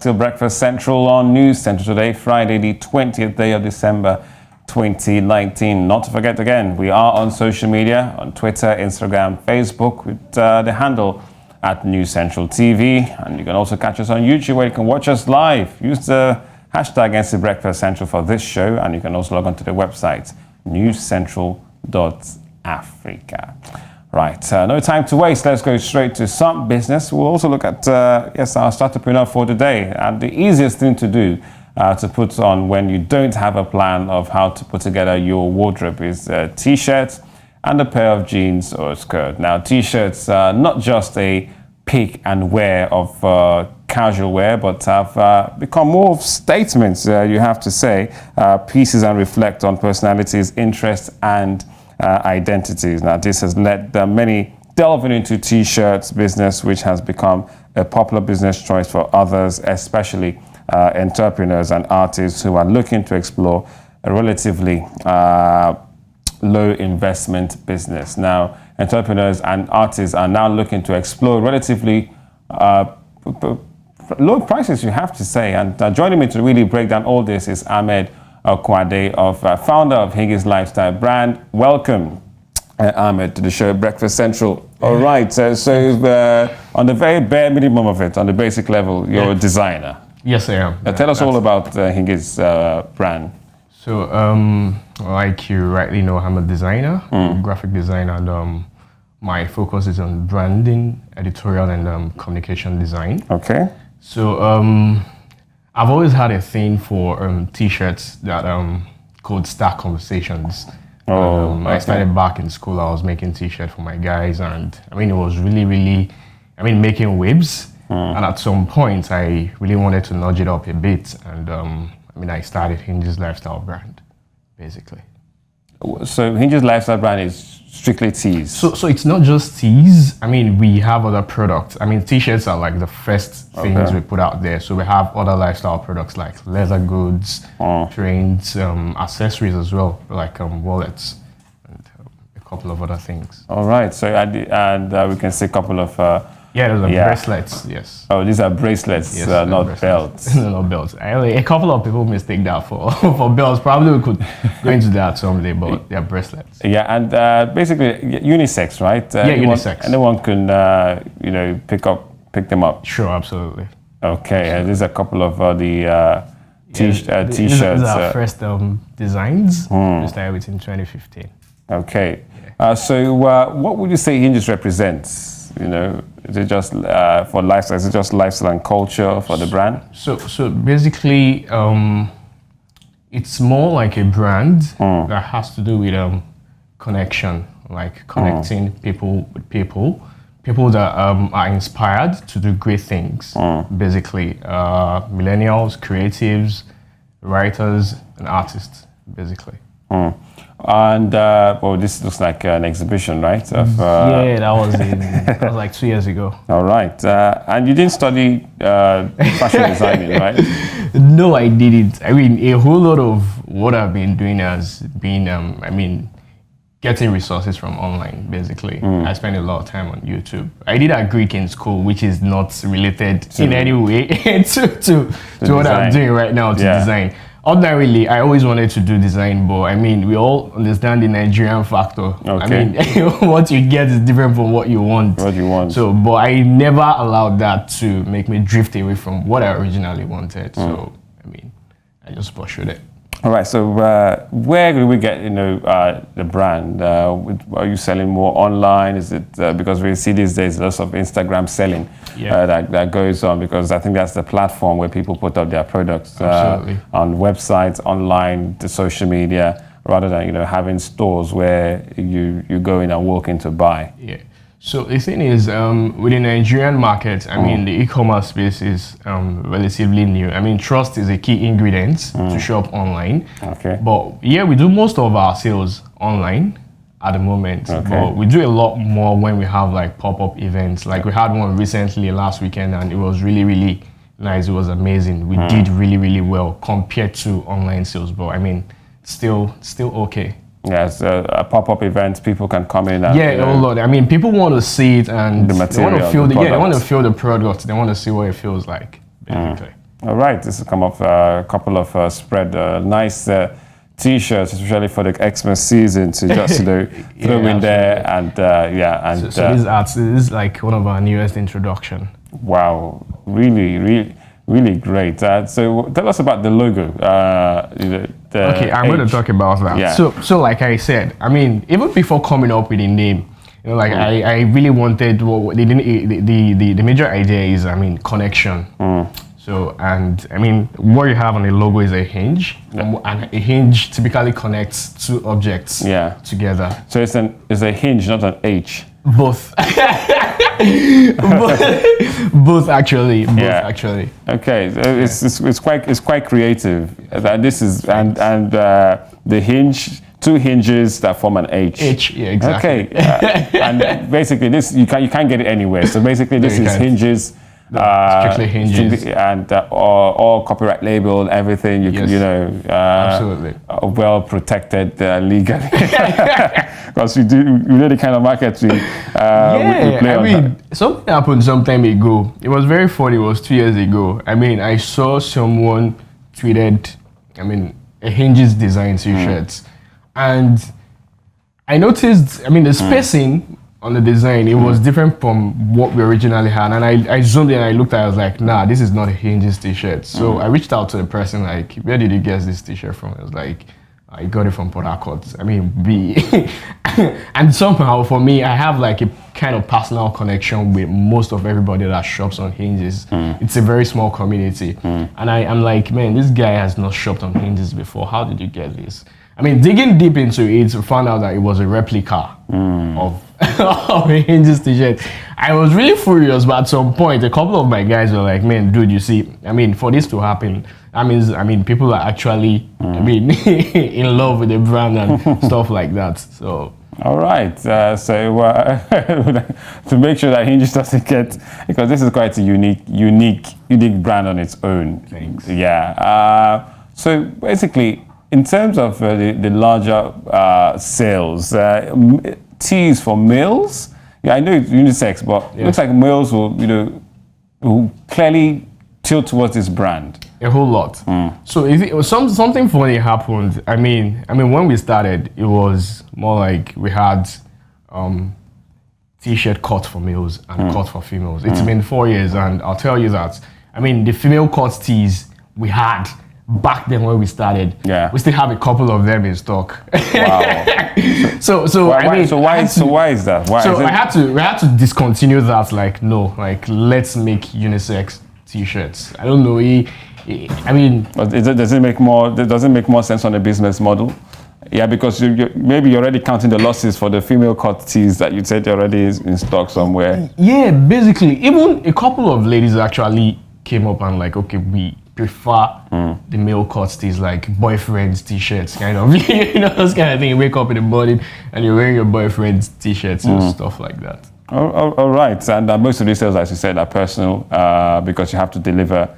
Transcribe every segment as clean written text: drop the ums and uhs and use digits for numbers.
to Breakfast Central on News Central today, Friday, the 20th day of December 2019. Not to forget again, we are on social media, on Twitter, Instagram, Facebook, with the handle at News Central TV. And you can also catch us on YouTube where you can watch us live. Use the hashtag NC Breakfast Central for this show, and you can also log on to the website, newscentral.africa. Right, no time to waste. Let's go straight to some business. We'll also look at, our starterpreneur for today. And the easiest thing to do to put on when you don't have a plan of how to put together your wardrobe is a t-shirt and a pair of jeans or a skirt. Now, t-shirts are not just a pick and wear of casual wear, but have become more of statements, you have to say, pieces and reflect on personalities, interests, and identities. Now, this has led many delving into t-shirts business, which has become a popular business choice for others, especially entrepreneurs and artists who are looking to explore a relatively low investment business. Now, entrepreneurs and artists are now looking to explore relatively low prices, you have to say. And joining me to really break down all this is Hammed Okunade, founder of Hingees Lifestyle Brand. Welcome, Hammed, to the show Breakfast Central. All right, so on the very bare minimum of it, on the basic level, you're a designer. Yes, I am. Tell us all about Hingees brand. So, like you rightly know, I'm a designer, graphic designer, and my focus is on branding, editorial, and communication design. Okay. So, I've always had a thing for t-shirts that could start conversations. I started back in school. I was making t-shirts for my guys, and I mean, it was really, making waves. And at some point, I really wanted to nudge it up a bit, and I started Hingees Lifestyle Brand, basically. So Hingees Lifestyle Brand is strictly tees. So it's not just tees. I mean, we have other products. I mean, t-shirts are like the first things we put out there. So we have other lifestyle products like leather goods, prints, accessories as well, like wallets, and a couple of other things. All right. So we can see a couple of. Those are bracelets. Yes. Oh, these are bracelets, yes, not bracelets. belts. No, not belts. A couple of people mistake that for belts. Probably we could go into that someday, but they're bracelets. Yeah, and basically unisex, right? Unisex. Anyone can, pick them up. Sure, absolutely. Okay, there's a couple of the t-shirts. These are our first designs. We started with in 2015. Okay. So what would you say Hinges represents? You know, is it just for lifestyle? Is it just lifestyle and culture for the brand? So basically, it's more like a brand that has to do with connection, like connecting people with people that are inspired to do great things. Basically, millennials, creatives, writers, and artists, basically. And this looks like an exhibition, right? That was like 2 years ago. All right, and you didn't study fashion designing, right? No, I didn't. I mean, a whole lot of what I've been doing has been, getting resources from online. Basically, I spent a lot of time on YouTube. I did a Greek in school, which is not related in any way to what I'm doing right now to design. Ordinarily, I always wanted to do design, but we all understand the Nigerian factor. Okay. What you get is different from what you want. So, but I never allowed that to make me drift away from what I originally wanted. So, I just pursued it. All right. So, where do we get the brand? Are you selling more online? Is it because we see these days lots of Instagram selling that goes on? Because I think that's the platform where people put up their products on websites, online, the social media, rather than having stores where you go in and walk in to buy. Yeah. So the thing is, with the Nigerian market, the e-commerce space is relatively new. Trust is a key ingredient to shop online. Okay. But we do most of our sales online at the moment. Okay. But we do a lot more when we have like pop-up events. Like we had one recently last weekend, and it was really nice. It was amazing. We did really well compared to online sales. But still okay. Yes, a pop-up event, people can come in and... Yeah, a lot. People want to see it and the material, they want to feel the product. They want to see what it feels like, basically. All right, this has come off a couple of spread nice T-shirts, especially for the Xmas season, to just throw in there and So these arts, this is like one of our newest introduction. Wow, really great. So tell us about the logo. Okay, I'm going to talk about that. Yeah. So like I said, I mean, even before coming up with a name, you know, like I really wanted the major idea is, I mean, connection. So, and I mean, what you have on the logo is a hinge, and a hinge typically connects two objects together. So it's a hinge, not an H. Both. both actually. Okay, so it's quite creative. This is and the hinge, two hinges that form an H. Yeah, exactly. Okay, and basically this you can't get it anywhere. So basically this is hinges. Strictly Hinges, and all copyright labeled, everything. Absolutely, well protected legally, because we know the kind of market we play on. I mean, something happened some time ago. It was very funny. It was 2 years ago. I mean, I saw someone tweeted, I mean, a Hinges design T-shirts, and I noticed, I mean, the spacing on the design, it was different from what we originally had, and I zoomed in and I looked at it, I was like, nah, this is not a Hinges t-shirt. So I reached out to the person, like, where did you get this t-shirt from? It was like, I got it from Port Harcourt. I mean, and somehow for me, I have like a kind of personal connection with most of everybody that shops on Hinges. It's a very small community, and I'm like, man, this guy has not shopped on Hinges before. How did you get this? I mean, digging deep into it, we found out that it was a replica of a Hinges t-shirt. I was really furious, but at some point, a couple of my guys were like, man, dude, you see, I mean, for this to happen, I mean, people are actually, I mean, in love with the brand and stuff like that. So. All right. To make sure that Hinges doesn't get, because this is quite a unique brand on its own. Thanks. Yeah. So basically, in terms of the larger sales, tees for males, I know it's unisex, but it looks like males will clearly tilt towards this brand. A whole lot. So if it was something funny happened. I mean, when we started, it was more like we had t-shirt cut for males and cut for females. It's been 4 years, and I'll tell you that. I mean, the female cut tees we had back then when we started, we still have a couple of them in stock. Wow. So why is that? We had to discontinue that. Like, no, like, let's make unisex t-shirts. I don't know. I mean, but does it make more sense on a business model? Yeah, because maybe you're already counting the losses for the female cut tees that you said already is in stock somewhere. Yeah, basically, even a couple of ladies actually came up and like, okay, we prefer the male cut tees, like boyfriend's t-shirts, kind of, those kind of thing. You wake up in the morning and you're wearing your boyfriend's t-shirts and stuff like that. All right, and most of these sales, as you said, are personal because you have to deliver,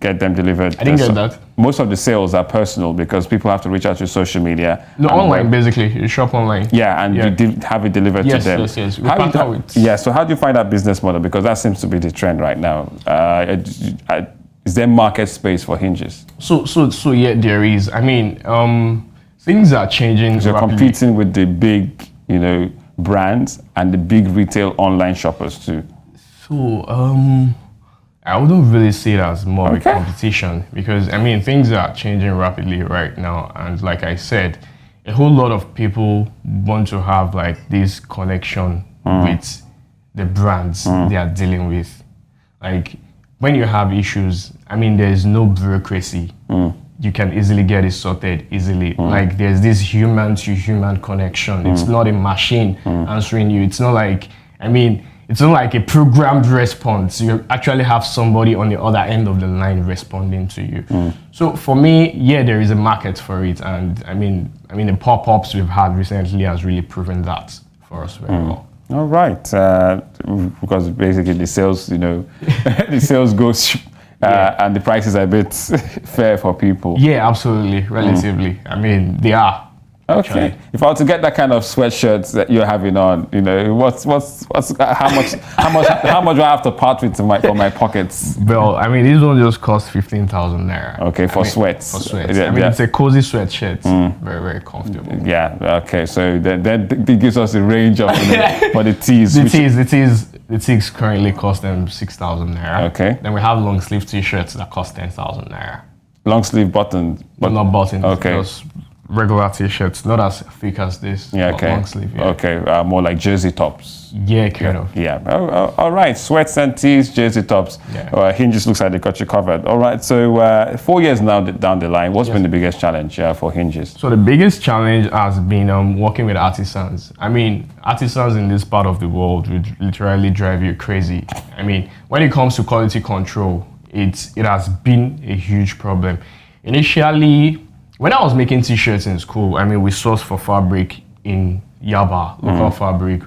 get them delivered. I didn't get that. Most of the sales are personal because people have to reach out to social media. No, online, basically. You shop online. Yeah, and you have it delivered to them. Yes. So how do you find that business model? Because that seems to be the trend right now. Is there market space for Hinges? So yeah, there is. I mean, things are changing. You're competing with the big, brands and the big retail online shoppers too. So I wouldn't really see it as more of a competition because I mean things are changing rapidly right now, and like I said, a whole lot of people want to have like this connection with the brands they are dealing with. Like when you have issues, I mean there's no bureaucracy. You can easily get it sorted easily. Like there's this human to human connection. It's not a machine answering you. It's not like, it's not like a programmed response. You actually have somebody on the other end of the line responding to you. So for me, yeah, there is a market for it. And I mean the pop-ups we've had recently has really proven that for us very well. All right, because basically the sales, the sales goes and the prices are a bit fair for people. Yeah, absolutely, relatively. I mean, they are. Okay. Actually. If I were to get that kind of sweatshirt that you're having on, you know, how much do I have to part with for my pockets? Well, I mean, this one just cost 15,000 naira. Okay, for sweats. For sweats. Yeah, I mean, yeah. it's a cozy sweatshirt. Very, very comfortable. Yeah. Okay. So then it gives us a range of for the tees. The tees currently cost them 6,000 naira. Okay. Then we have long sleeve t-shirts that cost 10,000 naira. Long sleeve buttons. But not buttons. Okay. Just regular t-shirts, not as thick as this. Yeah. But Okay. long sleeve. Yeah. Okay. More like jersey tops. Yeah, kind of. Yeah. All right. Sweats and tees, jersey tops. Yeah. Hinges looks like they got you covered. All right. So 4 years now down the line, what's been the biggest challenge for Hinges? So the biggest challenge has been working with artisans. I mean, artisans in this part of the world would literally drive you crazy. I mean, when it comes to quality control, it has been a huge problem. Initially, when I was making t-shirts in school, I mean, we sourced for fabric in Yaba, local fabric.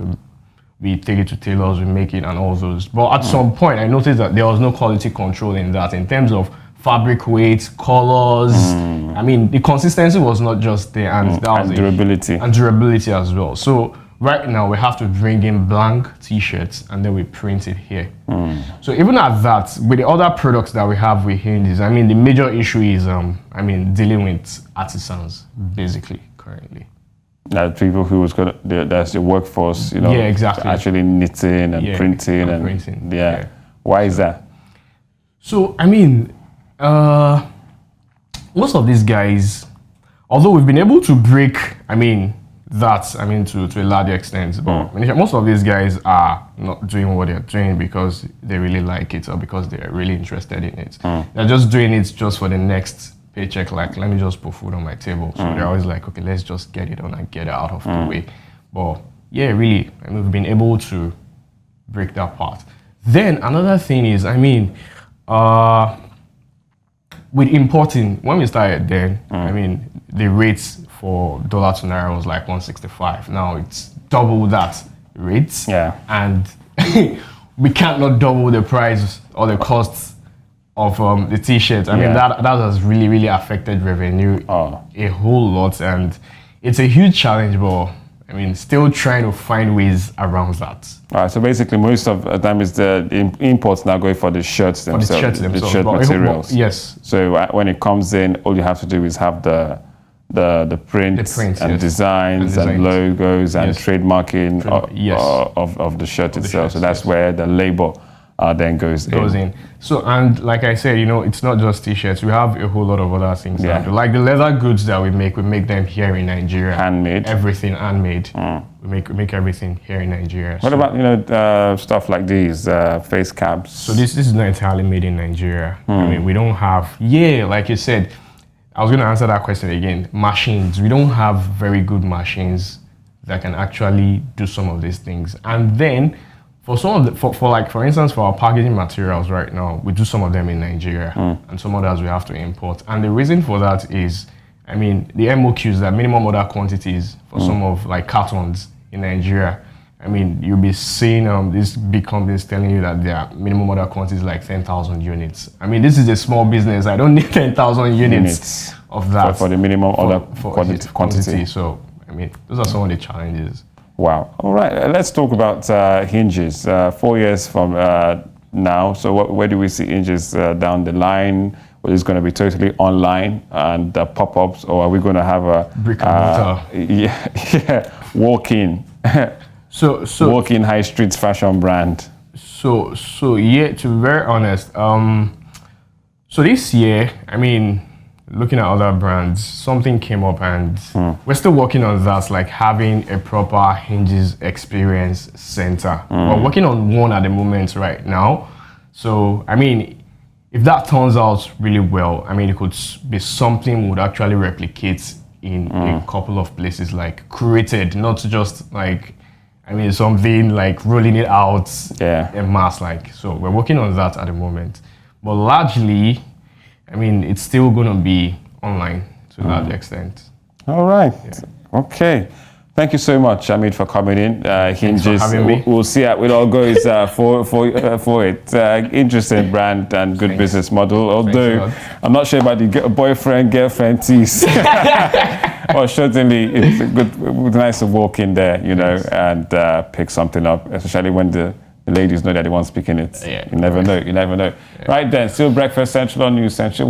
We take it to tailors, we make it and all those. But at some point, I noticed that there was no quality control in that in terms of fabric weight, colors. I mean, the consistency was not just there, and that was durability. And durability as well. So right now, we have to bring in blank t-shirts and then we print it here. So even at that, with the other products that we have with Hinges, I mean, the major issue is, dealing with artisans, basically, currently. People who was gonna, there's the workforce, you know, yeah, exactly. actually knitting and printing and printing. Yeah. Why is that? So I mean, most of these guys, although we've been able to break, to a large extent, but most of these guys are not doing what they're doing because they really like it or because they're really interested in it. They're just doing it just for the next paycheck, like, let me just put food on my table. So they're always like, okay, let's just get it on and get it out of the way. But yeah, really, we've been able to break that part. Then another thing is, with importing, when we started then, the rates for dollar to naira was like 165. Now it's double that rate. Yeah. And we can't not double the price or the costs of the t-shirts. I mean, that has really, really affected revenue a whole lot. And it's a huge challenge, but still trying to find ways around that. All right, so basically most of the time is the imports now going for the shirts themselves, the shirt materials. Yes. So when it comes in, all you have to do is have the prints and designs and logos and trademarking of the shirt itself. So that's where the label then goes in. So, and like I said, it's not just t-shirts. We have a whole lot of other things. Like the leather goods that we make them here in Nigeria. Handmade. Everything handmade. We make everything here in Nigeria. What about stuff like these face caps? So this is not entirely made in Nigeria. We don't have like you said. I was going to answer that question again. Machines. We don't have very good machines that can actually do some of these things. And then for some of the, for instance, for our packaging materials right now, we do some of them in Nigeria and some others we have to import. And the reason for that is, the MOQs, that minimum order quantities for some of like cartons in Nigeria. You'll be seeing these big companies telling you that their minimum order quantity is like 10,000 units. This is a small business. I don't need 10,000 units of that. For the minimum order quantity. So, those are some of the challenges. Wow. All right. Let's talk about Hinges. 4 years from now. So where do we see Hinges down the line? Well, it's going to be totally online and pop-ups, or are we going to have a brick and mortar? Walk-in. So walk-in high street fashion brand. So yeah, to be very honest, so this year, looking at other brands, something came up and we're still working on that, like having a proper Hinges experience center. We're working on one at the moment right now. So, if that turns out really well, it could be something we would actually replicate in a couple of places, like curated, not just like, something like rolling it out en masse, like. So we're working on that at the moment. But largely, it's still going to be online to a large extent. All right. Yeah. Okay. Thank you so much, Hammed, for coming in. Hinges. Thanks for having me. We'll see how it all goes for it. Interesting brand and good business model. Although I'm not sure about the boyfriend girlfriend tease. Well, certainly it's nice to walk in there, you know, and pick something up, especially when the ladies know that they want speaking it. Yeah. You never know. You never know. Yeah. Right then, still Breakfast Central on News Central.